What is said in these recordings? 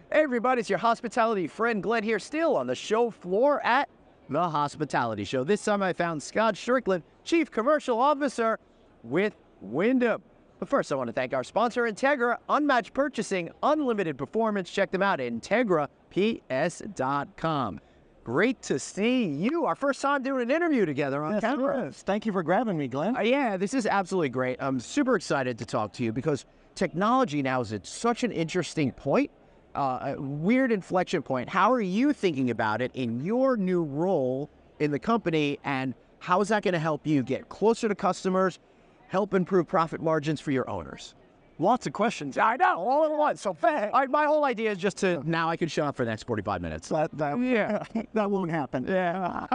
Hey everybody, it's your hospitality friend Glenn here, still on the show floor at the Hospitality Show. This time I found Scott Strickland, Chief Commercial Officer with Wyndham. But first I want to thank our sponsor, Entegra, unmatched purchasing, unlimited performance. Check them out at integraps.com. Great to see you. Our first time doing an interview together on camera. Yes. Thank you for grabbing me, Glenn. Yeah, this is absolutely great. I'm super excited to talk to you because technology now is at such an interesting point. A weird inflection point. How are you thinking about it in your new role in the company, and how is that going to help you get closer to customers, help improve profit margins for your owners? Lots of questions. I know, all at once, so fast. My whole idea is just to, now I can shut up for the next 45 minutes. That won't happen. Yeah.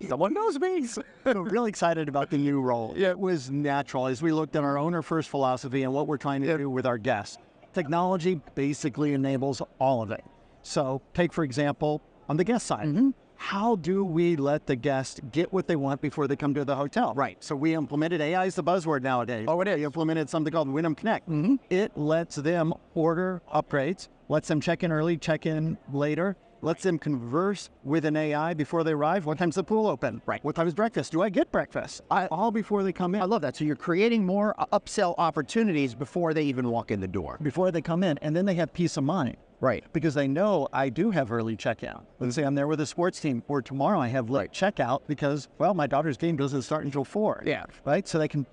Someone knows me. So really excited about the new role. It was natural as we looked at our owner-first philosophy and what we're trying to do with our guests. Technology basically enables all of it. So take, for example, on the guest side, how do we let the guest get what they want before they come to the hotel? Right. So we implemented, AI is the buzzword nowadays. Oh, it is. We implemented something called Wyndham Connect. It lets them order upgrades, lets them check in early, check in later, lets them converse with an AI before they arrive. What time's the pool open? Right. What time is breakfast? Do I get breakfast? All before they come in. I love that. So you're creating more upsell opportunities before they even walk in the door. Before they come in, and then they have peace of mind. Right. Because they know I do have early checkout. Let's say I'm there with a sports team, or tomorrow I have late checkout because, well, my daughter's game doesn't start until 4. Yeah. Right? So they can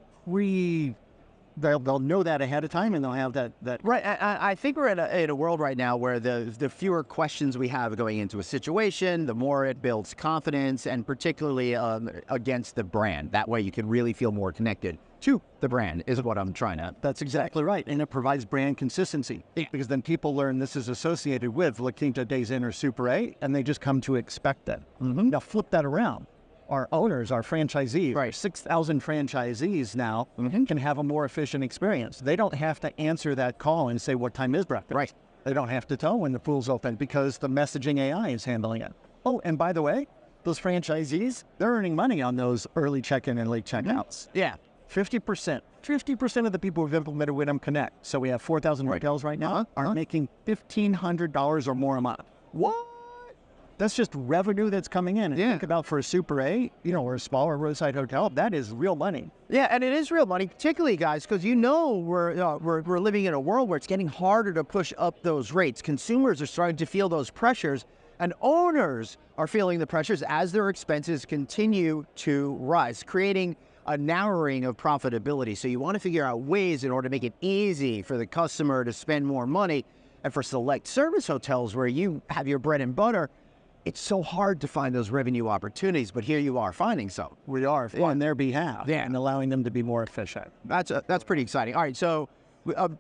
they'll know that ahead of time, and they'll have that. Right. I think we're in a world right now where the fewer questions we have going into a situation, the more it builds confidence, and particularly against the brand. That way you can really feel more connected to the brand is what I'm trying to. That's exactly right. And it provides brand consistency. Yeah. Because then people learn this is associated with La Quinta Days Inn or Super 8, and they just come to expect it. Now flip that around. Our owners, our franchisees, Right. 6,000 franchisees now can have a more efficient experience. They don't have to answer that call and say, what time is breakfast? Right. They don't have to tell when the pool's open because the messaging AI is handling it. Oh, and by the way, those franchisees, they're earning money on those early check-in and late checkouts. Yeah. 50% of the people who've implemented Wyndham Connect, so we have 4,000 hotels right now, are making $1,500 or more a month. What? That's just revenue that's coming in. And think about for a Super 8, or a smaller roadside hotel, that is real money. Yeah, and it is real money, particularly, guys, because we're living in a world where it's getting harder to push up those rates. Consumers are starting to feel those pressures, and owners are feeling the pressures as their expenses continue to rise, creating a narrowing of profitability. So you want to figure out ways in order to make it easy for the customer to spend more money. And for select service hotels where you have your bread and butter, it's so hard to find those revenue opportunities, but here you are finding some. We are on their behalf and allowing them to be more efficient. That's pretty exciting. All right, so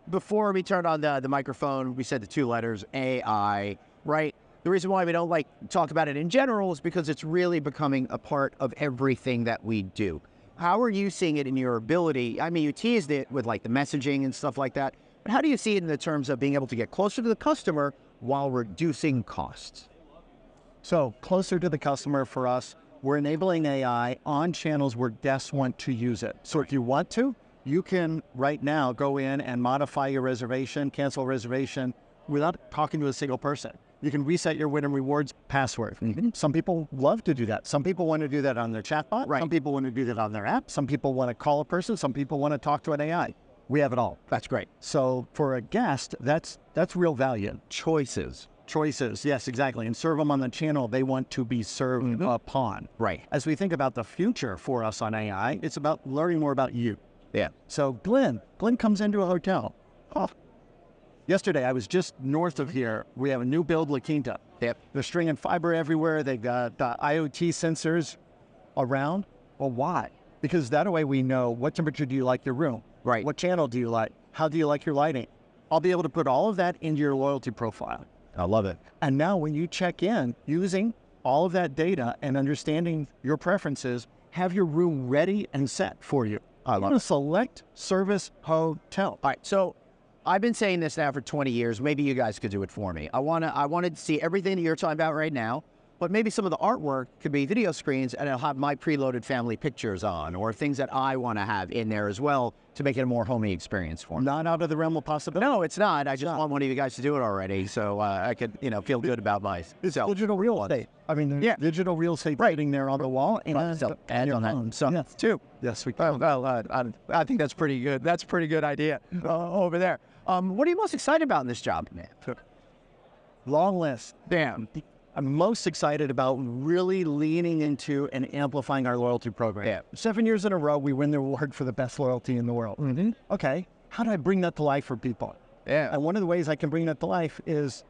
before we turned on the microphone, we said the 2 letters, AI, right? The reason why we don't talk about it in general is because it's really becoming a part of everything that we do. How are you seeing it in your ability? I mean, you teased it with the messaging and stuff like that, but how do you see it in the terms of being able to get closer to the customer while reducing costs? So closer to the customer for us, we're enabling AI on channels where guests want to use it. So if you want to, you can right now go in and modify your reservation, cancel a reservation without talking to a single person. You can reset your Wyndham Rewards password. Some people love to do that. Some people want to do that on their chatbot. Some people want to do that on their app. Some people want to call a person. Some people want to talk to an AI. We have it all. That's great. So for a guest, that's real value. Choices, yes, exactly. And serve them on the channel they want to be served upon. Right. As we think about the future for us on AI, it's about learning more about you. Yeah. So Glenn comes into a hotel. Yesterday, I was just north of here. We have a new build La Quinta. Yep. They're stringing fiber everywhere. They've got IoT sensors around. Well, why? Because that way we know what temperature do you like your room? Right. What channel do you like? How do you like your lighting? I'll be able to put all of that into your loyalty profile. I love it. And now when you check in, using all of that data and understanding your preferences, have your room ready and set for you. I love it. A select service hotel. All right, so I've been saying this now for 20 years. Maybe you guys could do it for me. I wanted to see everything that you're talking about right now, but maybe some of the artwork could be video screens, and it'll have my preloaded family pictures on, or things that I want to have in there as well to make it a more homey experience for me. Not out of the realm of possibility. No, it's not. I just want one of you guys to do it already, so I could, feel good about myself. Digital real estate. I mean, there's digital real estate sitting there on the wall, and ads on that. So, too. Yes, we can. I think that's pretty good. That's a pretty good idea over there. What are you most excited about in this job, man? Long list. Damn. I'm most excited about really leaning into and amplifying our loyalty program. Yeah. 7 years in a row, we win the award for the best loyalty in the world. Mm-hmm. Okay, how do I bring that to life for people? Yeah. And one of the ways I can bring that to life is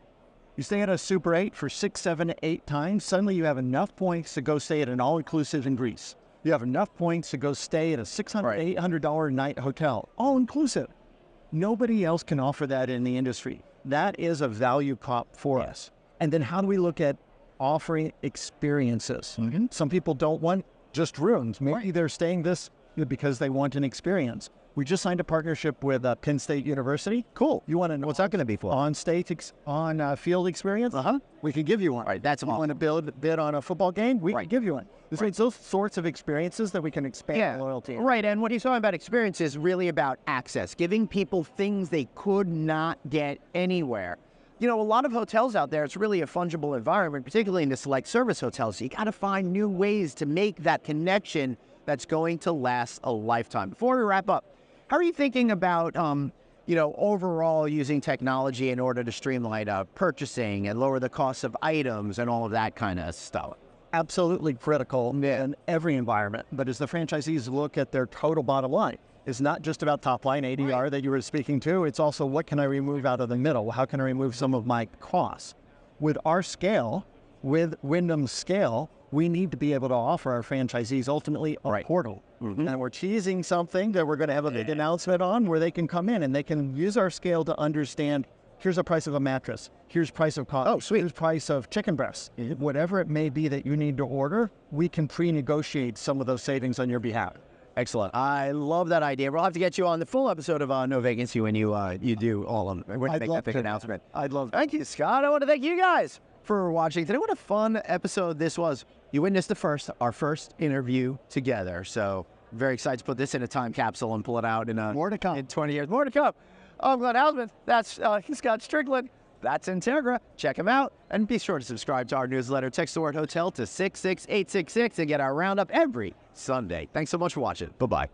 you stay at a Super 8 for 6, 7, 8 times, suddenly you have enough points to go stay at an all-inclusive in Greece. You have enough points to go stay at a $600, $800 a night hotel, all-inclusive. Nobody else can offer that in the industry. That is a value prop for us. And then how do we look at offering experiences? Mm-hmm. Some people don't want just rooms. Maybe they're staying this because they want an experience. We just signed a partnership with Penn State University. Cool. You want to know what's that going to be for? On field experience? We can give you one. Right, that's you want to bid on a football game? We can give you one. This means those sorts of experiences that we can expand loyalty. Right, and what he's talking about experience is really about access, giving people things they could not get anywhere. A lot of hotels out there, it's really a fungible environment, particularly in the select service hotels. So you got to find new ways to make that connection that's going to last a lifetime. Before we wrap up, how are you thinking about, overall using technology in order to streamline purchasing and lower the cost of items and all of that kind of stuff? Absolutely critical in every environment. But as the franchisees look at their total bottom line, it's not just about top line ADR that you were speaking to. It's also what can I remove out of the middle? How can I remove some of my costs? With our scale, with Wyndham's scale, we need to be able to offer our franchisees ultimately a portal. Mm-hmm. And we're teasing something that we're going to have a big announcement on where they can come in and they can use our scale to understand, here's the price of a mattress, here's price of coffee, here's price of chicken breasts. Mm-hmm. Whatever it may be that you need to order, we can pre-negotiate some of those savings on your behalf. Excellent. I love that idea. We'll have to get you on the full episode of No Vacancy when you do all of them. We're going to make that big announcement. I'd love to. Thank you, Scott. I want to thank you guys for watching today. What a fun episode this was. You witnessed our first interview together. So very excited to put this in a time capsule and pull it out in more to come. In 20 years. More to come. I'm Glenn Hausman. That's Scott Strickland. That's Entegra. Check him out. And be sure to subscribe to our newsletter. Text the word hotel to 66866 and get our roundup every Sunday. Thanks so much for watching. Bye-bye.